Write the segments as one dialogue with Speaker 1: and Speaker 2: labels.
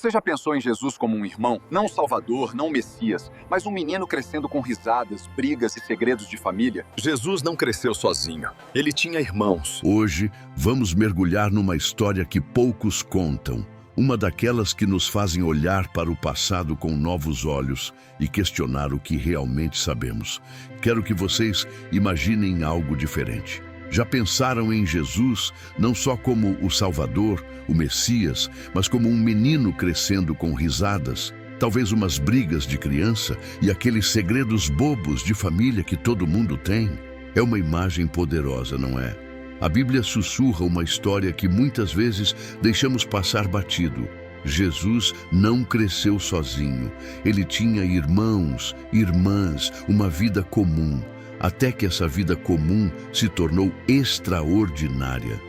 Speaker 1: Você já pensou em Jesus como um irmão? Não um salvador, não um Messias, mas um menino crescendo com risadas, brigas e segredos de família?
Speaker 2: Jesus não cresceu sozinho. Ele tinha irmãos.
Speaker 3: Hoje, vamos mergulhar numa história que poucos contam. Uma daquelas que nos fazem olhar para o passado com novos olhos e questionar o que realmente sabemos. Quero que vocês imaginem algo diferente. Já pensaram em Jesus não só como o Salvador, o Messias, mas como um menino crescendo com risadas, talvez umas brigas de criança e aqueles segredos bobos de família que todo mundo tem? É uma imagem poderosa, não é? A Bíblia sussurra uma história que muitas vezes deixamos passar batido. Jesus não cresceu sozinho. Ele tinha irmãos, irmãs, uma vida comum. Até que essa vida comum se tornou extraordinária.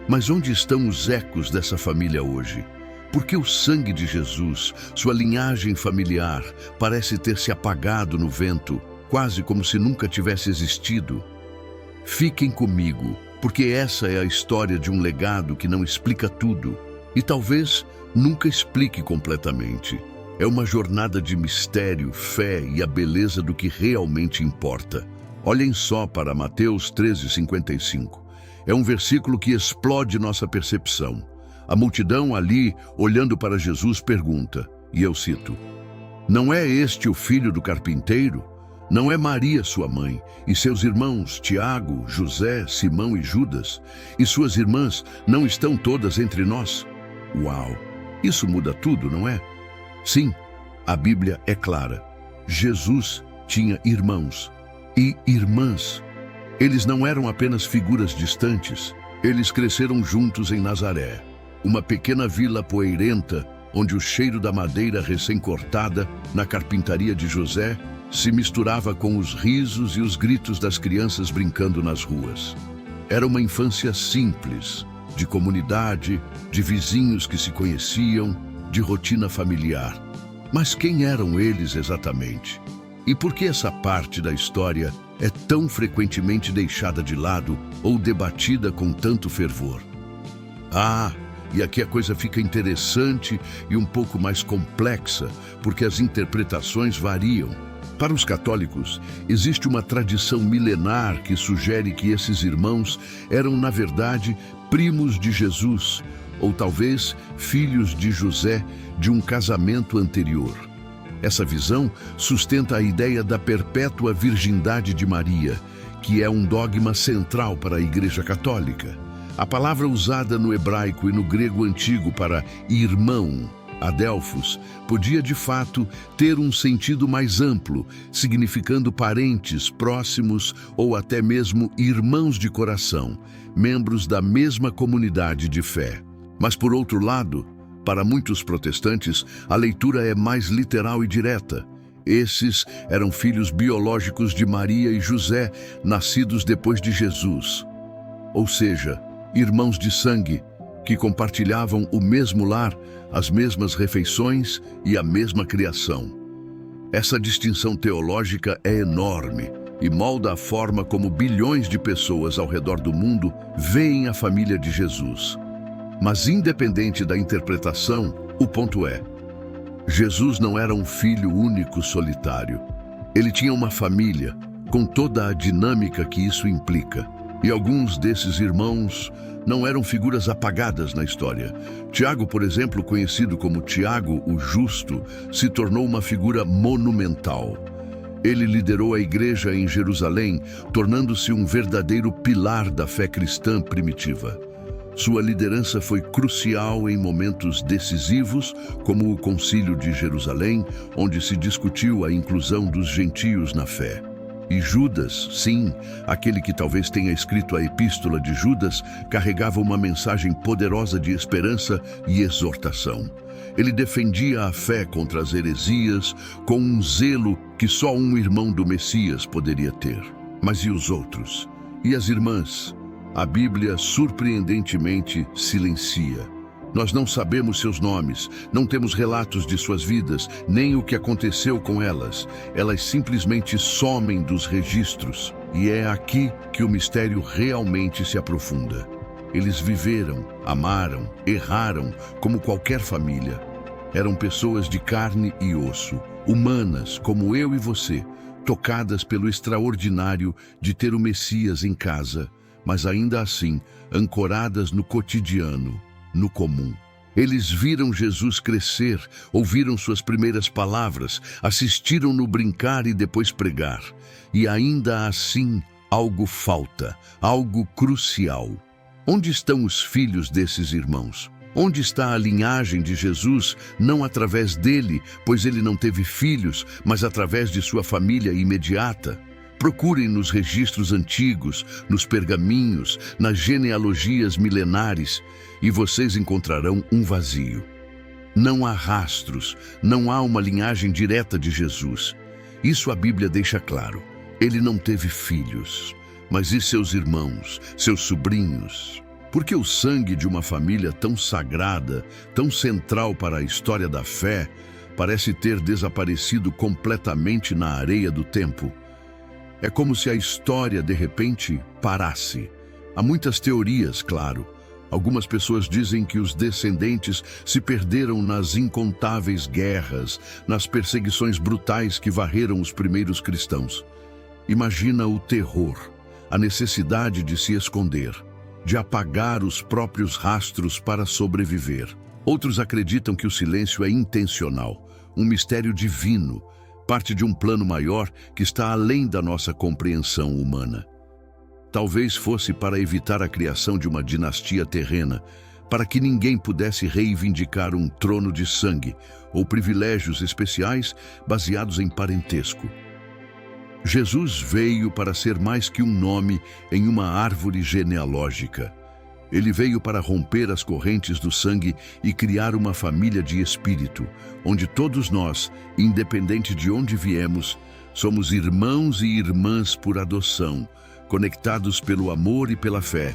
Speaker 3: Mas onde estão os ecos dessa família hoje? Por que o sangue de Jesus, sua linhagem familiar, parece ter se apagado no vento, quase como se nunca tivesse existido? Fiquem comigo, porque essa é a história de um legado que não explica tudo, e talvez nunca explique completamente. É uma jornada de mistério, fé e a beleza do que realmente importa. Olhem só para Mateus 13:55. É um versículo que explode nossa percepção. A multidão ali, olhando para Jesus, pergunta, e eu cito: "Não é este o filho do carpinteiro? Não é Maria sua mãe, e seus irmãos Tiago, José, Simão e Judas? E suas irmãs não estão todas entre nós?" Uau! Isso muda tudo, não é? Sim, a Bíblia é clara. Jesus tinha irmãos e irmãs. Eles não eram apenas figuras distantes. Eles cresceram juntos em Nazaré, uma pequena vila poeirenta, onde o cheiro da madeira recém-cortada na carpintaria de José se misturava com os risos e os gritos das crianças brincando nas ruas. Era uma infância simples, de comunidade, de vizinhos que se conheciam, de rotina familiar. Mas quem eram eles exatamente? E por que essa parte da história é tão frequentemente deixada de lado ou debatida com tanto fervor? E aqui a coisa fica interessante e um pouco mais complexa, porque as interpretações variam. Para os católicos, existe uma tradição milenar que sugere que esses irmãos eram, na verdade, primos de Jesus, ou talvez filhos de José de um casamento anterior. Essa visão sustenta a ideia da perpétua virgindade de Maria, que é um dogma central para a Igreja Católica. A palavra usada no hebraico e no grego antigo para irmão, adelphos, podia de fato ter um sentido mais amplo, significando parentes próximos ou até mesmo irmãos de coração, membros da mesma comunidade de fé. Mas por outro lado, para muitos protestantes, a leitura é mais literal e direta. Esses eram filhos biológicos de Maria e José, nascidos depois de Jesus. Ou seja, irmãos de sangue, que compartilhavam o mesmo lar, as mesmas refeições e a mesma criação. Essa distinção teológica é enorme e molda a forma como bilhões de pessoas ao redor do mundo veem a família de Jesus. Mas independente da interpretação, o ponto é: Jesus não era um filho único solitário. Ele tinha uma família, com toda a dinâmica que isso implica. E alguns desses irmãos não eram figuras apagadas na história. Tiago, por exemplo, conhecido como Tiago o Justo, se tornou uma figura monumental. Ele liderou a igreja em Jerusalém, tornando-se um verdadeiro pilar da fé cristã primitiva. Sua liderança foi crucial em momentos decisivos, como o Concílio de Jerusalém, onde se discutiu a inclusão dos gentios na fé. E Judas, sim, aquele que talvez tenha escrito a Epístola de Judas, carregava uma mensagem poderosa de esperança e exortação. Ele defendia a fé contra as heresias com um zelo que só um irmão do Messias poderia ter. Mas e os outros? E as irmãs? A Bíblia, surpreendentemente, silencia. Nós não sabemos seus nomes, não temos relatos de suas vidas, nem o que aconteceu com elas. Elas simplesmente somem dos registros. E é aqui que o mistério realmente se aprofunda. Eles viveram, amaram, erraram, como qualquer família. Eram pessoas de carne e osso, humanas como eu e você, tocadas pelo extraordinário de ter o Messias em casa, mas ainda assim ancoradas no cotidiano, no comum. Eles viram Jesus crescer, ouviram suas primeiras palavras, assistiram-no brincar e depois pregar. E ainda assim, algo falta, algo crucial. Onde estão os filhos desses irmãos? Onde está a linhagem de Jesus, não através dele, pois ele não teve filhos, mas através de sua família imediata? Procurem nos registros antigos, nos pergaminhos, nas genealogias milenares, e vocês encontrarão um vazio. Não há rastros, não há uma linhagem direta de Jesus. Isso a Bíblia deixa claro. Ele não teve filhos, mas e seus irmãos, seus sobrinhos? Porque o sangue de uma família tão sagrada, tão central para a história da fé, parece ter desaparecido completamente na areia do tempo. É como se a história, de repente, parasse. Há muitas teorias, claro. Algumas pessoas dizem que os descendentes se perderam nas incontáveis guerras, nas perseguições brutais que varreram os primeiros cristãos. Imagina o terror, a necessidade de se esconder, de apagar os próprios rastros para sobreviver. Outros acreditam que o silêncio é intencional, um mistério divino, parte de um plano maior que está além da nossa compreensão humana. Talvez fosse para evitar a criação de uma dinastia terrena, para que ninguém pudesse reivindicar um trono de sangue ou privilégios especiais baseados em parentesco. Jesus veio para ser mais que um nome em uma árvore genealógica. Ele veio para romper as correntes do sangue e criar uma família de espírito, onde todos nós, independente de onde viemos, somos irmãos e irmãs por adoção, conectados pelo amor e pela fé.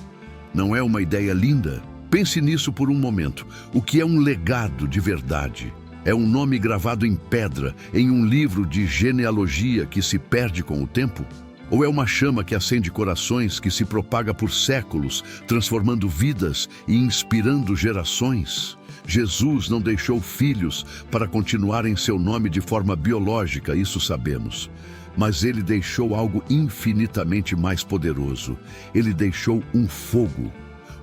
Speaker 3: Não é uma ideia linda? Pense nisso por um momento. O que é um legado de verdade? É um nome gravado em pedra, em um livro de genealogia que se perde com o tempo? Ou é uma chama que acende corações, que se propaga por séculos, transformando vidas e inspirando gerações? Jesus não deixou filhos para continuarem seu nome de forma biológica, isso sabemos. Mas ele deixou algo infinitamente mais poderoso. Ele deixou um fogo.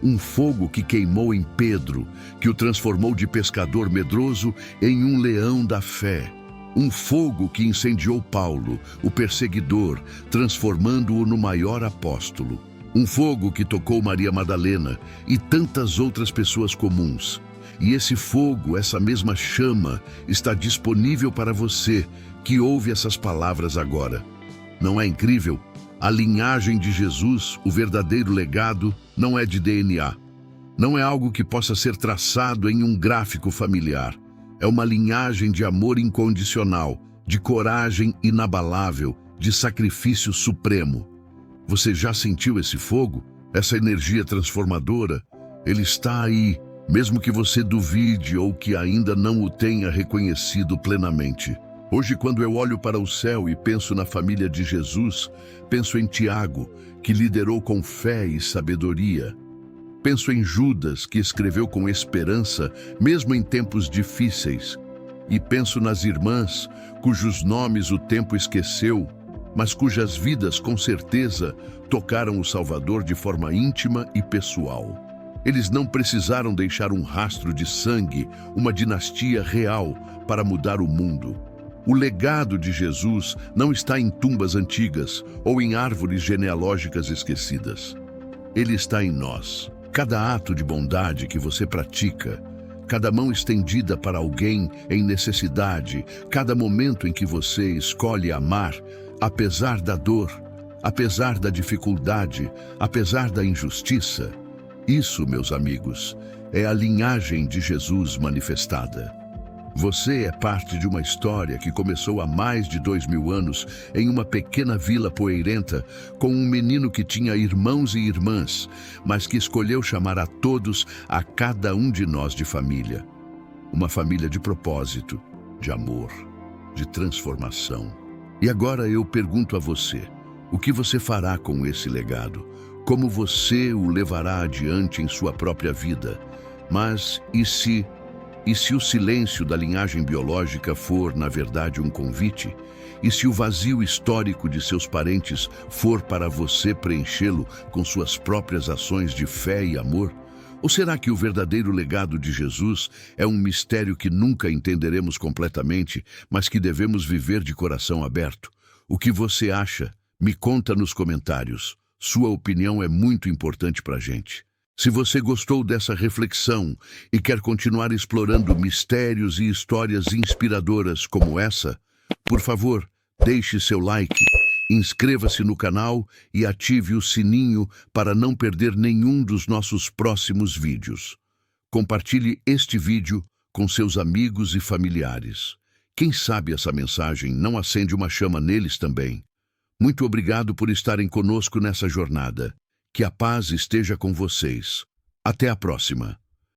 Speaker 3: Um fogo que queimou em Pedro, que o transformou de pescador medroso em um leão da fé. Um fogo que incendiou Paulo, o perseguidor, transformando-o no maior apóstolo. Um fogo que tocou Maria Madalena e tantas outras pessoas comuns. E esse fogo, essa mesma chama, está disponível para você que ouve essas palavras agora. Não é incrível? A linhagem de Jesus, o verdadeiro legado, não é de DNA. Não é algo que possa ser traçado em um gráfico familiar. É uma linhagem de amor incondicional, de coragem inabalável, de sacrifício supremo. Você já sentiu esse fogo? Essa energia transformadora? Ele está aí, mesmo que você duvide ou que ainda não o tenha reconhecido plenamente. Hoje, quando eu olho para o céu e penso na família de Jesus, penso em Tiago, que liderou com fé e sabedoria. Penso em Judas, que escreveu com esperança, mesmo em tempos difíceis. E penso nas irmãs, cujos nomes o tempo esqueceu, mas cujas vidas, com certeza, tocaram o Salvador de forma íntima e pessoal. Eles não precisaram deixar um rastro de sangue, uma dinastia real, para mudar o mundo. O legado de Jesus não está em tumbas antigas ou em árvores genealógicas esquecidas. Ele está em nós. Cada ato de bondade que você pratica, cada mão estendida para alguém em necessidade, cada momento em que você escolhe amar, apesar da dor, apesar da dificuldade, apesar da injustiça. Isso, meus amigos, é a linhagem de Jesus manifestada. Você é parte de uma história que começou há mais de 2000 anos em uma pequena vila poeirenta com um menino que tinha irmãos e irmãs, mas que escolheu chamar a todos, a cada um de nós, de família. Uma família de propósito, de amor, de transformação. E agora eu pergunto a você, o que você fará com esse legado? Como você o levará adiante em sua própria vida? Mas e E se o silêncio da linhagem biológica for, na verdade, um convite? E se o vazio histórico de seus parentes for para você preenchê-lo com suas próprias ações de fé e amor? Ou será que o verdadeiro legado de Jesus é um mistério que nunca entenderemos completamente, mas que devemos viver de coração aberto? O que você acha? Me conta nos comentários. Sua opinião é muito importante para a gente. Se você gostou dessa reflexão e quer continuar explorando mistérios e histórias inspiradoras como essa, por favor, deixe seu like, inscreva-se no canal e ative o sininho para não perder nenhum dos nossos próximos vídeos. Compartilhe este vídeo com seus amigos e familiares. Quem sabe essa mensagem não acende uma chama neles também. Muito obrigado por estarem conosco nessa jornada. Que a paz esteja com vocês. Até a próxima.